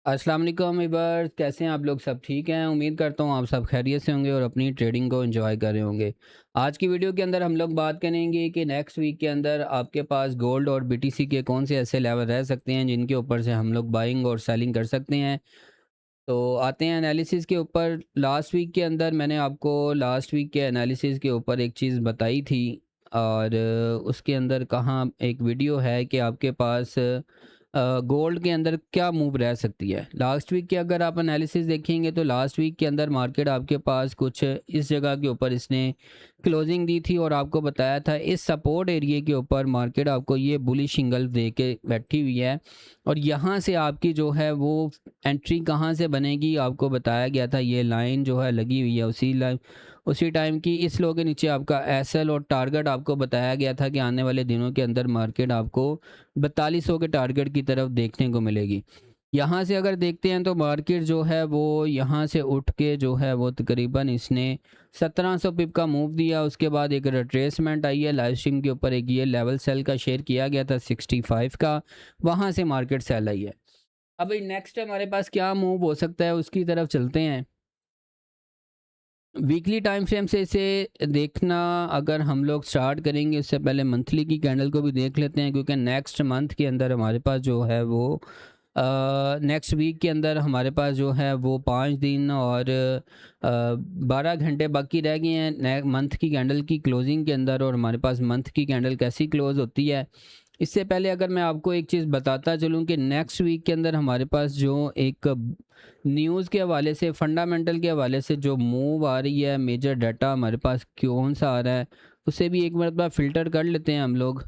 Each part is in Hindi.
अस्सलाम वालेकुम वीवर्स, कैसे हैं आप लोग? सब ठीक हैं? उम्मीद करता हूँ आप सब खैरियत से होंगे और अपनी ट्रेडिंग को एंजॉय कर रहे होंगे। आज की वीडियो के अंदर हम लोग बात करेंगे कि नेक्स्ट वीक के अंदर आपके पास गोल्ड और बीटीसी के कौन से ऐसे लेवल रह सकते हैं जिनके ऊपर से हम लोग बाइंग और सेलिंग कर सकते हैं। तो आते हैं एनालिसिस के ऊपर। लास्ट वीक के अंदर मैंने आपको लास्ट वीक के एनालिसिस के ऊपर एक चीज़ बताई थी और उसके अंदर कहाँ एक वीडियो है कि आपके पास गोल्ड के अंदर क्या मूव रह सकती है। लास्ट वीक के अगर आप एनालिसिस देखेंगे तो लास्ट वीक के अंदर मार्केट आपके पास कुछ इस जगह के ऊपर इसने क्लोजिंग दी थी और आपको बताया था इस सपोर्ट एरिया के ऊपर मार्केट आपको ये बुलिश सिग्नल दे के बैठी हुई है और यहाँ से आपकी जो है वो एंट्री कहाँ से बनेगी आपको बताया गया था। ये लाइन जो है लगी हुई है उसी लाइन उसी टाइम की इस लो के नीचे आपका एसएल और टारगेट आपको बताया गया था कि आने वाले दिनों के अंदर मार्केट आपको 4200 के टारगेट की तरफ देखने को मिलेगी। यहाँ से अगर देखते हैं तो मार्केट जो है वो यहाँ से उठ के जो है वो तकरीबन इसने 1700 पिप का मूव दिया। उसके बाद एक रिट्रेसमेंट आई है लाइव स्ट्रीम के ऊपर, एक ये लेवल सेल का शेयर किया गया था 65 का, वहाँ से मार्केट सेल आई है। अब नेक्स्ट हमारे पास क्या मूव हो सकता है उसकी तरफ चलते हैं। वीकली टाइम फ्रेम से इसे देखना अगर हम लोग स्टार्ट करेंगे उससे पहले मंथली की कैंडल को भी देख लेते हैं, क्योंकि नेक्स्ट मंथ के अंदर हमारे पास जो है वो नेक्स्ट वीक के अंदर हमारे पास जो है वो 5 दिन और 12 घंटे बाकी रह गए हैं मंथ की कैंडल की क्लोजिंग के अंदर। और हमारे पास मंथ की कैंडल कैसी क्लोज होती है इससे पहले अगर मैं आपको एक चीज़ बताता चलूँ कि नेक्स्ट वीक के अंदर हमारे पास जो एक न्यूज़ के हवाले से फंडामेंटल के हवाले से जो मूव आ रही है, मेजर डाटा हमारे पास कौन सा आ रहा है उसे भी एक मरतबा फ़िल्टर कर लेते हैं हम लोग।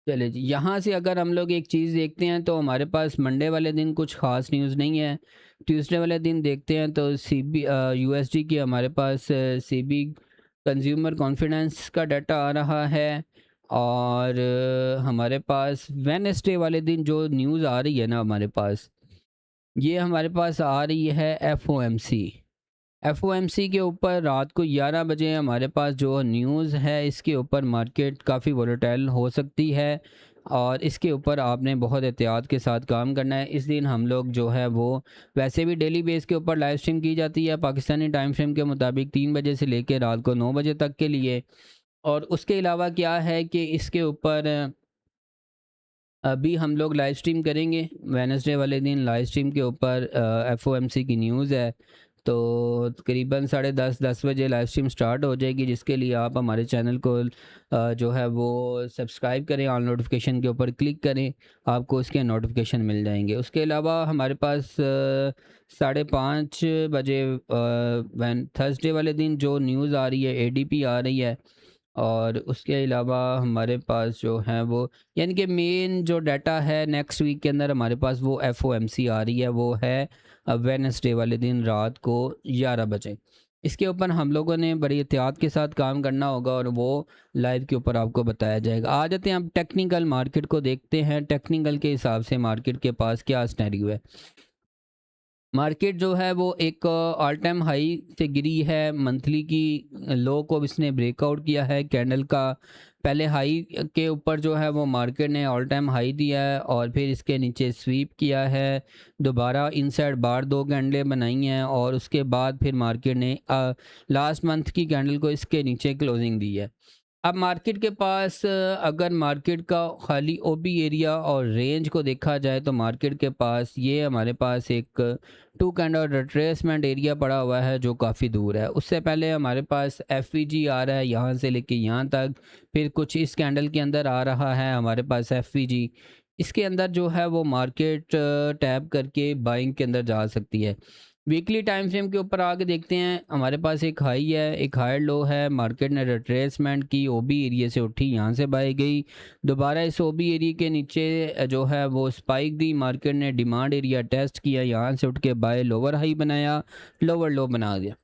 चलिए जी, यहाँ से अगर हम लोग एक चीज़ देखते हैं तो हमारे पास मंडे वाले दिन कुछ ख़ास न्यूज़ नहीं है। ट्यूसडे वाले दिन देखते हैं तो यूएसडी की हमारे पास सीबी कंज्यूमर कॉन्फिडेंस का डाटा आ रहा है। और हमारे पास वेडनेसडे वाले दिन जो न्यूज़ आ रही है ना हमारे पास, ये हमारे पास आ रही है एफओएमसी। एफओएमसी के ऊपर रात को 11 बजे हमारे पास जो न्यूज़ है इसके ऊपर मार्केट काफ़ी वोलेटाइल हो सकती है और इसके ऊपर आपने बहुत एहतियात के साथ काम करना है। इस दिन हम लोग जो है वो वैसे भी डेली बेस के ऊपर लाइव स्ट्रीम की जाती है पाकिस्तानी टाइम फ्रेम के मुताबिक 3 बजे से लेकर रात को 9 बजे तक के लिए। और उसके अलावा क्या है कि इसके ऊपर अभी हम लोग लाइव स्ट्रीम करेंगे वेडनेसडे वाले दिन। लाइव स्ट्रीम के ऊपर एफओएमसी की न्यूज़ है तो तकरीबन 10:30 बजे लाइव स्ट्रीम स्टार्ट हो जाएगी, जिसके लिए आप हमारे चैनल को जो है वो सब्सक्राइब करें, ऑल नोटिफिकेशन के ऊपर क्लिक करें, आपको उसके नोटिफिकेशन मिल जाएंगे। उसके अलावा हमारे पास 5:30 बजे वैन थर्सडे वाले दिन जो न्यूज़ आ रही है एडीपी आ रही है। और उसके अलावा हमारे पास जो है वो यानी कि मेन जो डाटा है नेक्स्ट वीक के अंदर हमारे पास वो एफओएमसी आ रही है, वो है वेडनेसडे वाले दिन रात को 11 बजे। इसके ऊपर हम लोगों ने बड़ी एहतियात के साथ काम करना होगा और वो लाइव के ऊपर आपको बताया जाएगा। आ जाते हैं अब टेक्निकल मार्केट को देखते हैं, टेक्निकल के हिसाब से मार्केट के पास क्या सिनेरियो है। मार्केट जो है वो एक ऑल टाइम हाई से गिरी है, मंथली की लो को इसने ब्रेकआउट किया है कैंडल का। पहले हाई के ऊपर जो है वो मार्केट ने ऑल टाइम हाई दिया है और फिर इसके नीचे स्वीप किया है, दोबारा इनसाइड बार 2 कैंडलें बनाई हैं और उसके बाद फिर मार्केट ने लास्ट मंथ की कैंडल को इसके नीचे क्लोजिंग दी है। अब मार्केट के पास अगर मार्केट का खाली ओबी एरिया और रेंज को देखा जाए तो मार्केट के पास ये हमारे पास एक टू कैंडल रिट्रेसमेंट एरिया पड़ा हुआ है जो काफ़ी दूर है। उससे पहले हमारे पास एफवीजी आ रहा है यहाँ से लेके यहाँ तक, फिर कुछ इस कैंडल के अंदर आ रहा है हमारे पास एफवीजी। इसके अंदर जो है वो मार्केट टैप करके बाइंग के अंदर जा सकती है। वीकली टाइम फ्रेम के ऊपर आके देखते हैं, हमारे पास एक हाई है एक हायर लो है। मार्केट ने रिट्रेसमेंट की, ओबी एरिया से उठी, यहाँ से बाई गई, दोबारा इस ओबी एरिया के नीचे जो है वो स्पाइक दी। मार्केट ने डिमांड एरिया टेस्ट किया, यहाँ से उठ के बाय लोअर हाई बनाया, लोअर लो बना दिया।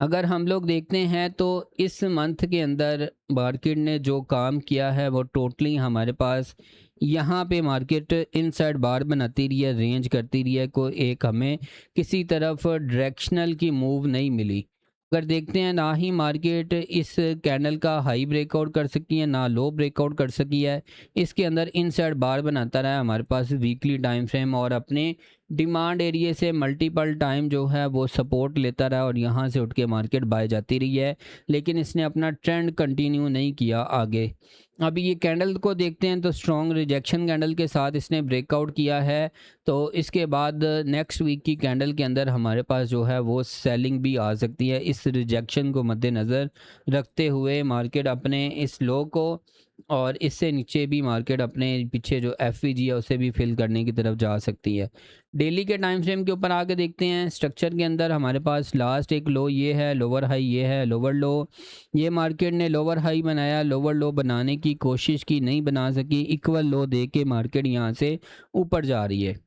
अगर हम लोग देखते हैं तो इस मंथ के अंदर मार्केट ने जो काम किया है वो टोटली हमारे पास यहाँ पे मार्केट इनसाइड बार बनाती रही है, रेंज करती रही है, कोई एक हमें किसी तरफ डायरेक्शनल की मूव नहीं मिली। अगर देखते हैं ना ही मार्केट इस कैंडल का हाई ब्रेकआउट कर सकी है ना लो ब्रेकआउट कर सकी है। इसके अंदर इनसाइड बार बनाता रहा है हमारे पास वीकली टाइम फ्रेम, और अपने डिमांड एरिया से मल्टीपल टाइम जो है वो सपोर्ट लेता रहा और यहाँ से उठ के मार्केट बाय जाती रही है, लेकिन इसने अपना ट्रेंड कंटिन्यू नहीं किया आगे। अभी ये कैंडल को देखते हैं तो स्ट्रॉन्ग रिजेक्शन कैंडल के साथ इसने ब्रेकआउट किया है। तो इसके बाद नेक्स्ट वीक की कैंडल के अंदर हमारे पास जो है वो सेलिंग भी आ सकती है। इस रिजेक्शन को मद्देनज़र रखते हुए मार्केट अपने इस लो को और इससे नीचे भी मार्केट अपने पीछे जो एफवीजी है उसे भी फिल करने की तरफ जा सकती है। डेली के टाइम फ्रेम के ऊपर आके देखते हैं। स्ट्रक्चर के अंदर हमारे पास लास्ट एक लो ये है, लोअर हाई ये है, लोअर लो। ये मार्केट ने लोअर हाई बनाया, लोअर लो बनाने की कोशिश की, नहीं बना सकी। इक्वल लो दे के मार्केट यहाँ से ऊपर जा रही है।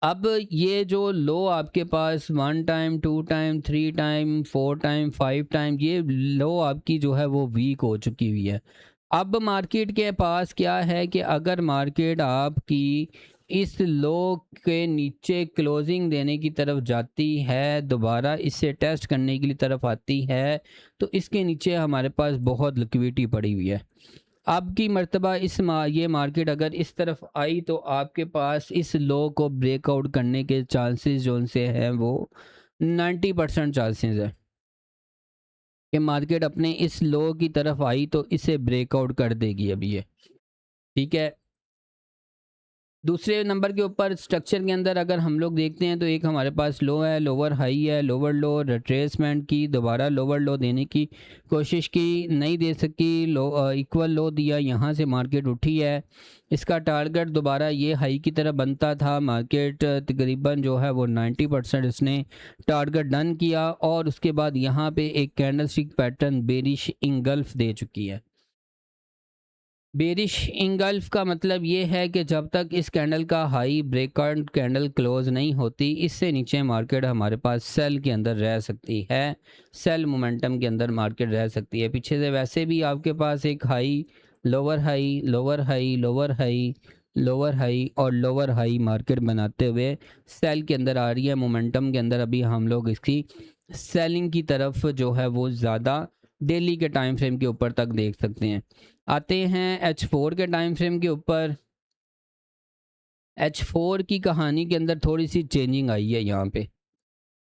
अब ये जो लो आपके पास 1 time, 2 time, 3 time, 4 time, 5 time, ये लो आपकी जो है वो वीक हो चुकी हुई है। अब मार्केट के पास क्या है कि अगर मार्केट आपकी इस लो के नीचे क्लोजिंग देने की तरफ जाती है, दोबारा इससे टेस्ट करने के लिए तरफ आती है, तो इसके नीचे हमारे पास बहुत लिक्विडिटी पड़ी हुई है। अब की मर्तबा ये मार्केट अगर इस तरफ आई तो आपके पास इस लो को ब्रेकआउट करने के चांसेस जो उनसे हैं वो 90% चांसेस है कि मार्केट अपने इस लो की तरफ आई तो इसे ब्रेकआउट कर देगी अभी ये। ठीक है। दूसरे नंबर के ऊपर स्ट्रक्चर के अंदर अगर हम लोग देखते हैं तो एक हमारे पास लो है, लोअर हाई है, लोअर लो रिट्रेसमेंट की, दोबारा लोअर लो देने की कोशिश की, नहीं दे सकी, लो इक्वल लो दिया, यहाँ से मार्केट उठी है। इसका टारगेट दोबारा ये हाई की तरह बनता था। मार्केट तकरीबन जो है वो 90% इसने टारगेट डन किया और उसके बाद यहाँ पे एक कैंडलस्टिक पैटर्न बेरिश इंगल्फ दे चुकी है। बेरिश इंगल्फ का मतलब ये है कि जब तक इस कैंडल का हाई ब्रेकआउट कैंडल क्लोज नहीं होती, इससे नीचे मार्केट हमारे पास सेल के अंदर रह सकती है। सेल मोमेंटम के अंदर मार्केट रह सकती है। पीछे से वैसे भी आपके पास एक high, lower high, lower high, lower high, lower high और लोअर हाई मार्केट बनाते हुए सेल के अंदर आ रही है। मोमेंटम के अंदर अभी हम लोग इसकी सेलिंग की तरफ जो है वो ज़्यादा डेली के टाइम फ्रेम के ऊपर तक देख सकते हैं। आते हैं H4 के टाइम फ्रेम के ऊपर। H4 की कहानी के अंदर थोड़ी सी चेंजिंग आई है यहाँ पे।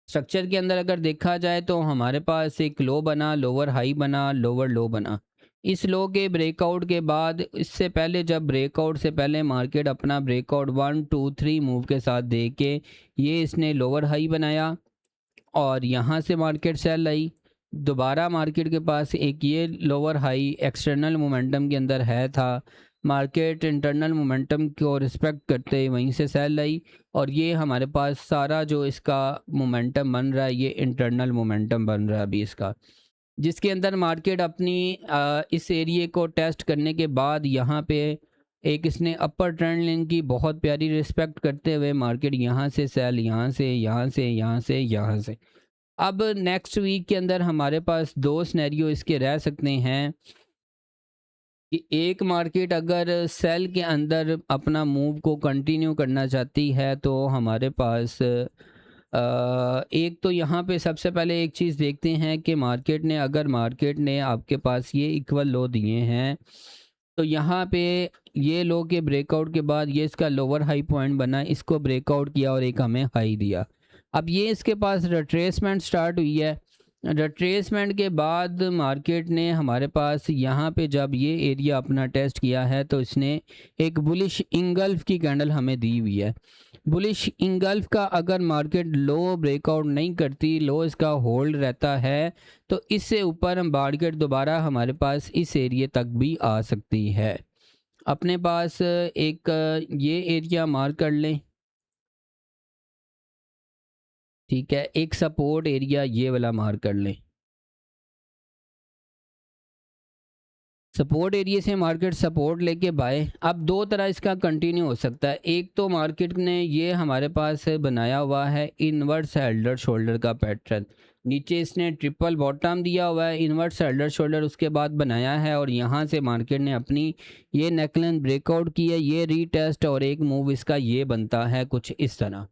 स्ट्रक्चर के अंदर अगर देखा जाए तो हमारे पास एक लो बना, लोअर हाई बना, लोअर लो बना। इस लो के ब्रेकआउट के बाद, इससे पहले जब ब्रेकआउट से पहले मार्केट अपना ब्रेकआउट 1 2 3 मूव के साथ दे के ये इसने लोअर हाई बनाया और यहाँ से मार्केट सेल आई। दोबारा मार्केट के पास एक ये लोअर हाई एक्सटर्नल मोमेंटम के अंदर है था। मार्केट इंटरनल मोमेंटम को रिस्पेक्ट करते ही वहीं से सेल आई और ये हमारे पास सारा जो इसका मोमेंटम बन रहा है ये इंटरनल मोमेंटम बन रहा है अभी इसका, जिसके अंदर मार्केट अपनी इस एरिए को टेस्ट करने के बाद यहाँ पे एक इसने अपर ट्रेंड लाइन की बहुत प्यारी रिस्पेक्ट करते हुए मार्केट यहाँ से सेल, यहाँ से, यहाँ से, यहाँ से, यहाँ से। अब नेक्स्ट वीक के अंदर हमारे पास दो सिनेरियो इसके रह सकते हैं कि एक मार्केट अगर सेल के अंदर अपना मूव को कंटिन्यू करना चाहती है तो हमारे पास एक तो यहाँ पे सबसे पहले एक चीज़ देखते हैं कि मार्केट ने आपके पास ये इक्वल लो दिए हैं तो यहाँ पे ये लो के ब्रेकआउट के बाद ये इसका लोअर हाई पॉइंट बना, इसको ब्रेकआउट किया और एक हमें हाई दिया। अब ये इसके पास रिट्रेसमेंट स्टार्ट हुई है। रिट्रेसमेंट के बाद मार्केट ने हमारे पास यहाँ पे जब ये एरिया अपना टेस्ट किया है तो इसने एक बुलिश इंगल्फ की कैंडल हमें दी हुई है। बुलिश इंगल्फ का अगर मार्केट लो ब्रेकआउट नहीं करती, लो इसका होल्ड रहता है तो इससे ऊपर मार्केट दोबारा हमारे पास इस एरिया तक भी आ सकती है। अपने पास एक ये एरिया मार्क कर लें। ठीक है, एक सपोर्ट एरिया ये वाला मार्क कर लें। सपोर्ट एरिया से मार्केट सपोर्ट लेके बाय। अब दो तरह इसका कंटिन्यू हो सकता है। एक तो मार्केट ने ये हमारे पास बनाया हुआ है इनवर्स हेल्डर शोल्डर का पैटर्न, नीचे इसने ट्रिपल बॉटम दिया हुआ है, इनवर्स हेल्डर शोल्डर उसके बाद बनाया है और यहाँ से मार्केट ने अपनी ये नेकलाइन ब्रेकआउट की है, ये रीटेस्ट और एक मूव इसका ये बनता है कुछ इस तरह।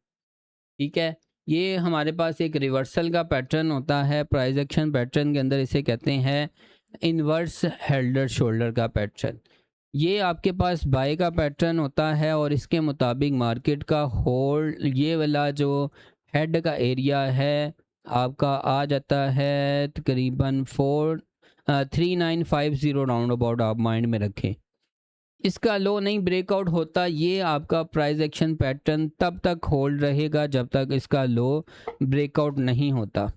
ठीक है। ये हमारे पास एक रिवर्सल का पैटर्न होता है, प्राइस एक्शन पैटर्न के अंदर इसे कहते हैं इन्वर्स हेल्डर शोल्डर का पैटर्न। ये आपके पास बाय का पैटर्न होता है और इसके मुताबिक मार्केट का होल्ड, ये वाला जो हेड का एरिया है आपका आ जाता है तकरीबन 3950 राउंड अबाउट, आप माइंड में रखें। इसका लो नहीं ब्रेकआउट होता, ये आपका प्राइस एक्शन पैटर्न तब तक होल्ड रहेगा जब तक इसका लो ब्रेकआउट नहीं होता।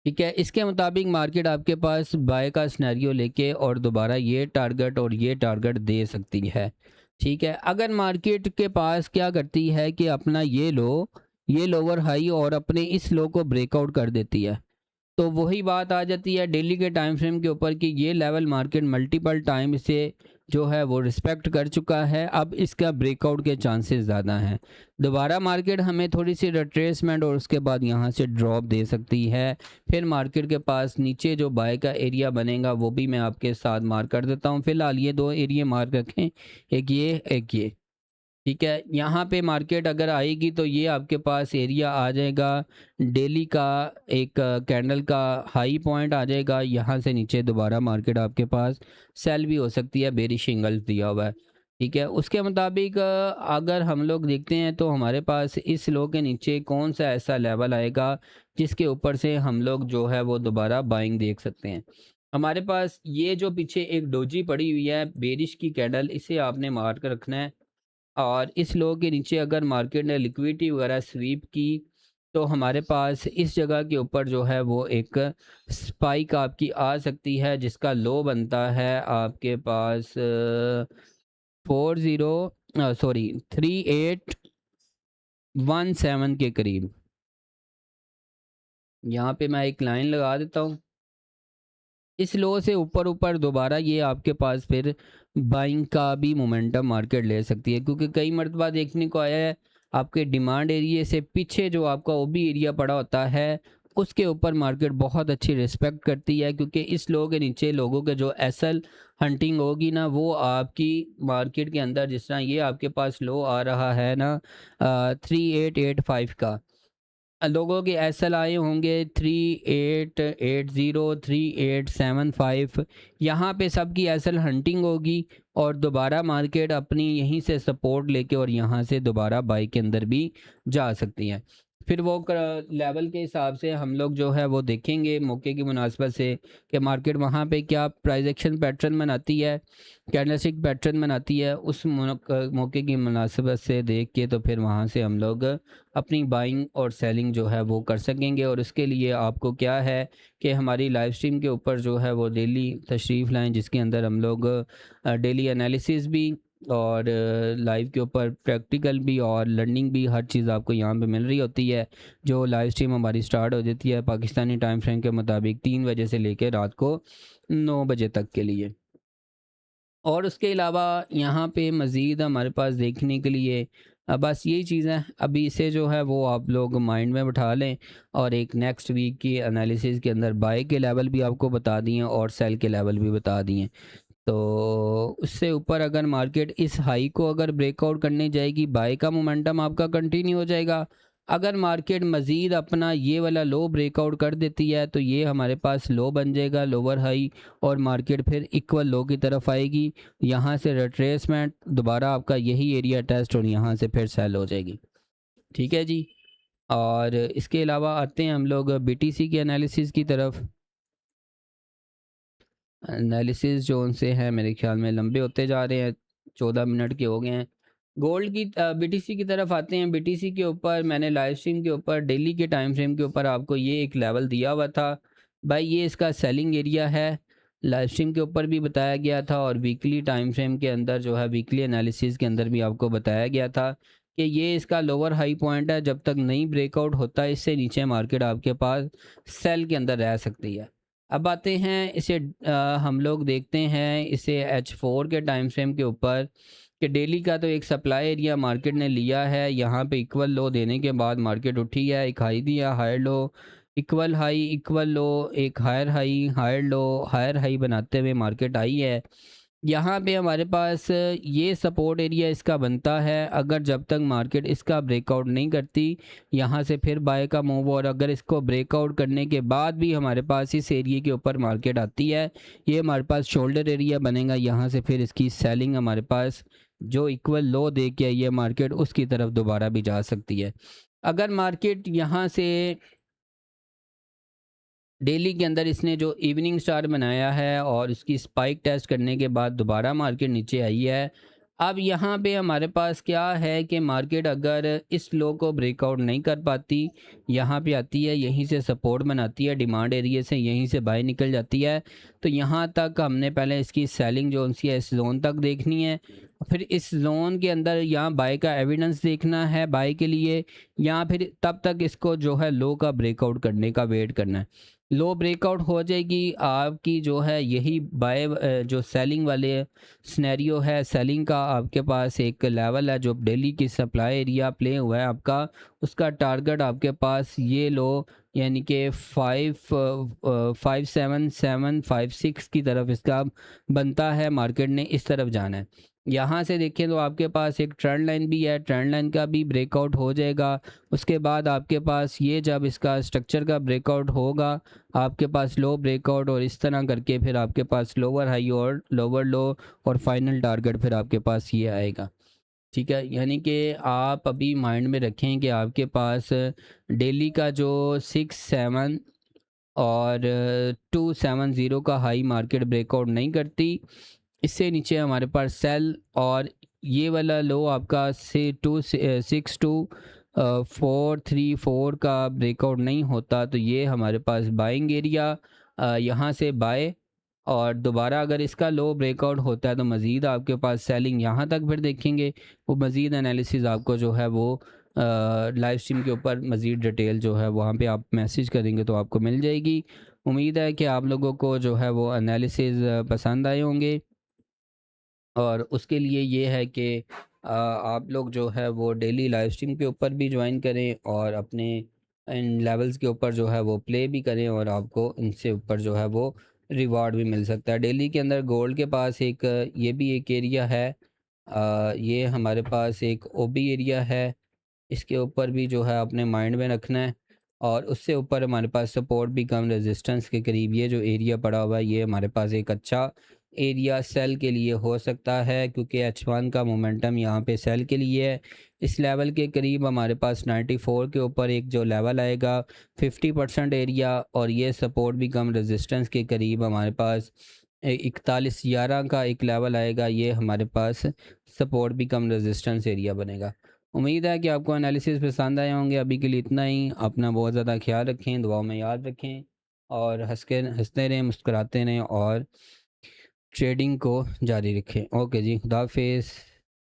ठीक है, इसके मुताबिक मार्केट आपके पास बाय का सिनेरियो लेके और दोबारा ये टारगेट और ये टारगेट दे सकती है। ठीक है, अगर मार्केट के पास क्या करती है कि अपना ये लो, ये लोअर हाई और अपने इस लो को ब्रेकआउट कर देती है, तो वही बात आ जाती है डेली के टाइम फ्रेम के ऊपर कि ये लेवल मार्केट मल्टीपल टाइम से जो है वो रिस्पेक्ट कर चुका है, अब इसका ब्रेकआउट के चांसेस ज़्यादा हैं। दोबारा मार्केट हमें थोड़ी सी रिट्रेसमेंट और उसके बाद यहाँ से ड्रॉप दे सकती है। फिर मार्केट के पास नीचे जो बाय का एरिया बनेगा वो भी मैं आपके साथ मार्क कर देता हूँ। फिलहाल ये दो एरिया मार्क रखें, एक ये एक ये। ठीक है, यहाँ पे मार्केट अगर आएगी तो ये आपके पास एरिया आ जाएगा डेली का, एक कैंडल का हाई पॉइंट आ जाएगा। यहाँ से नीचे दोबारा मार्केट आपके पास सेल भी हो सकती है, बेरिश सिंगल्स दिया हुआ है। ठीक है, उसके मुताबिक अगर हम लोग देखते हैं तो हमारे पास इस लो के नीचे कौन सा ऐसा लेवल आएगा जिसके ऊपर से हम लोग जो है वो दोबारा बाइंग देख सकते हैं। हमारे पास ये जो पीछे एक डोजी पड़ी हुई है बेरिश की कैंडल, इसे आपने मार्क रखना है। और इस लो के नीचे अगर मार्केट ने लिक्विडिटी वगैरह स्वीप की तो हमारे पास इस जगह के ऊपर जो है वो एक स्पाइक आपकी आ सकती है जिसका लो बनता है आपके पास 3817 के करीब। यहाँ पे मैं एक लाइन लगा देता हूँ। इस लो से ऊपर ऊपर दोबारा ये आपके पास फिर बाइंग का भी मोमेंटम मार्केट ले सकती है, क्योंकि कई मरतबा देखने को आया है आपके डिमांड एरिया से पीछे जो आपका ओबी एरिया पड़ा होता है उसके ऊपर मार्केट बहुत अच्छी रिस्पेक्ट करती है, क्योंकि इस लो के नीचे लोगों के जो एसल हंटिंग होगी ना वो आपकी मार्केट के अंदर, जिस तरह ये आपके पास लो आ रहा है ना 3885 का, लोगों के एसएल आए होंगे 3880 3875, यहाँ पे सबकी एसएल हंटिंग होगी और दोबारा मार्केट अपनी यहीं से सपोर्ट लेके और यहाँ से दोबारा बाई के अंदर भी जा सकती है। फिर वो लेवल के हिसाब से हम लोग जो है वो देखेंगे मौके की मुनासबत से कि मार्केट वहाँ पे क्या प्राइस एक्शन पैटर्न बनाती है, कैंडलस्टिक पैटर्न बनाती है, उस मौके की मुनासबत से देख के तो फिर वहाँ से हम लोग अपनी बाइंग और सेलिंग जो है वो कर सकेंगे। और उसके लिए आपको क्या है कि हमारी लाइव स्ट्रीम के ऊपर जो है वो डेली तशरीफ़ लाएं, जिसके अंदर हम लोग डेली एनालिसिस भी और लाइव के ऊपर प्रैक्टिकल भी और लर्निंग भी, हर चीज़ आपको यहाँ पे मिल रही होती है। जो लाइव स्ट्रीम हमारी स्टार्ट हो जाती है पाकिस्तानी टाइम फ्रेम के मुताबिक 3 बजे से लेकर रात को 9 बजे तक के लिए। और उसके अलावा यहाँ पे मज़ीद हमारे पास देखने के लिए बस यही चीज़ें अभी से जो है वो आप लोग माइंड में बिठा लें, और एक नेक्स्ट वीक की एनालिसिस के अंदर बाय के लेवल भी आपको बता दिए और सेल के लेवल भी बता दिए। तो उससे ऊपर अगर मार्केट इस हाई को अगर ब्रेकआउट करने जाएगी बाय का मोमेंटम आपका कंटिन्यू हो जाएगा। अगर मार्केट मज़ीद अपना ये वाला लो ब्रेकआउट कर देती है तो ये हमारे पास लो बन जाएगा लोअर हाई, और मार्केट फिर इक्वल लो की तरफ आएगी। यहाँ से रिट्रेसमेंट दोबारा आपका यही एरिया टेस्ट और यहाँ से फिर सेल हो जाएगी। ठीक है जी। और इसके अलावा आते हैं हम लोग बीटीसी के एनालिसिस की तरफ। एनालिसिस जो उनसे है मेरे ख्याल में लंबे होते जा रहे हैं, 14 मिनट के हो गए हैं। गोल्ड की बीटीसी की तरफ आते हैं। बीटीसी के ऊपर मैंने लाइव स्ट्रीम के ऊपर डेली के टाइम फ्रेम के ऊपर आपको ये एक लेवल दिया हुआ था भाई, ये इसका सेलिंग एरिया है। लाइव स्ट्रीम के ऊपर भी बताया गया था और वीकली टाइम फ्रेम के अंदर जो है वीकली एनालिसिस के अंदर भी आपको बताया गया था कि ये इसका लोअर हाई पॉइंट है, जब तक नहीं ब्रेकआउट होता इससे नीचे मार्केट आपके पास सेल के अंदर रह सकती है। अब आते हैं इसे हम लोग देखते हैं इसे H4 के टाइम फ्रेम के ऊपर कि डेली का तो एक सप्लाई एरिया मार्केट ने लिया है। यहाँ पे इक्वल लो देने के बाद मार्केट उठी है, एक हाई दिया, higher low, equal high, equal low, एक higher high, higher low, higher high बनाते हुए मार्केट आई है। यहाँ पे हमारे पास ये सपोर्ट एरिया इसका बनता है, अगर जब तक मार्केट इसका ब्रेकआउट नहीं करती यहाँ से फिर बाय का मूव, और अगर इसको ब्रेकआउट करने के बाद भी हमारे पास इस एरिया के ऊपर मार्केट आती है, ये हमारे पास शोल्डर एरिया बनेगा, यहाँ से फिर इसकी सेलिंग हमारे पास जो इक्वल लो दे के आई है मार्केट उसकी तरफ दोबारा भी जा सकती है। अगर मार्केट यहाँ से डेली के अंदर इसने जो इवनिंग स्टार बनाया है और उसकी स्पाइक टेस्ट करने के बाद दोबारा मार्केट नीचे आई है, अब यहाँ पे हमारे पास क्या है कि मार्केट अगर इस लो को ब्रेकआउट नहीं कर पाती, यहाँ पे आती है, यहीं से सपोर्ट बनाती है डिमांड एरिया से, यहीं से बाय निकल जाती है, तो यहाँ तक हमने पहले इसकी सेलिंग जो उनकी है इस जोन तक देखनी है, फिर इस जोन के अंदर यहाँ बाय का एविडेंस देखना है बाय के लिए, या फिर तब तक इसको जो है लो का ब्रेकआउट करने का वेट करना है। लो ब्रेकआउट हो जाएगी आपकी जो है यही बाय जो सेलिंग वाले सिनेरियो है, सेलिंग का आपके पास एक लेवल है जो डेली की सप्लाई एरिया प्ले हुआ है आपका, उसका टारगेट आपके पास ये लो यानी कि 57,756 की तरफ इसका बनता है, मार्केट ने इस तरफ जाना है। यहाँ से देखें तो आपके पास एक ट्रेंड लाइन भी है, ट्रेंड लाइन का भी ब्रेकआउट हो जाएगा, उसके बाद आपके पास ये जब इसका स्ट्रक्चर का ब्रेकआउट होगा आपके पास लो ब्रेकआउट, और इस तरह करके फिर आपके पास लोअर हाई और लोअर लो और फाइनल टारगेट फिर आपके पास ये आएगा। ठीक है, यानी कि आप अभी माइंड में रखें कि आपके पास डेली का जो 6-7 और 270 का हाई मार्केट ब्रेकआउट नहीं करती, इससे नीचे हमारे पास सेल, और ये वाला लो आपका से 434 का ब्रेकआउट नहीं होता तो ये हमारे पास बाइंग एरिया, यहाँ से बाय, और दोबारा अगर इसका लो ब्रेकआउट होता है तो मज़ीद आपके पास सेलिंग यहाँ तक फिर देखेंगे। वो मज़ीद एनालिसिस आपको जो है वो लाइव स्ट्रीम के ऊपर मज़ीद डिटेल जो है वहाँ पे आप मैसेज करेंगे तो आपको मिल जाएगी। उम्मीद है कि आप लोगों को जो है वो एनालिसिस पसंद आए होंगे, और उसके लिए ये है कि आप लोग जो है वो डेली लाइव स्ट्रीम के ऊपर भी ज्वाइन करें और अपने इन लेवल्स के ऊपर जो है वो प्ले भी करें, और आपको इनसे ऊपर जो है वो रिवार्ड भी मिल सकता है। डेली के अंदर गोल्ड के पास एक ये भी एक एरिया है, ये हमारे पास एक ओबी एरिया है, इसके ऊपर भी जो है अपने माइंड में रखना है, और उससे ऊपर हमारे पास सपोर्ट भी कम रेजिस्टेंस के करीब ये जो एरिया पड़ा हुआ है ये हमारे पास एक अच्छा एरिया सेल के लिए हो सकता है, क्योंकि H1 का मोमेंटम यहाँ पे सेल के लिए है। इस लेवल के करीब हमारे पास 94 के ऊपर एक जो लेवल आएगा 50% एरिया, और ये सपोर्ट भी कम रेजिस्टेंस के करीब हमारे पास 4111 का एक लेवल आएगा, ये हमारे पास सपोर्ट भी कम रेजिस्टेंस एरिया बनेगा। उम्मीद है कि आपको एनालिसिस पसंद आए होंगे। अभी के लिए इतना ही। अपना बहुत ज़्यादा ख्याल रखें, दुआओं में याद रखें, और हंसते रहें, मुस्कुराते रहें, और ट्रेडिंग को जारी रखें। ओके जी, खुदा हाफिज़।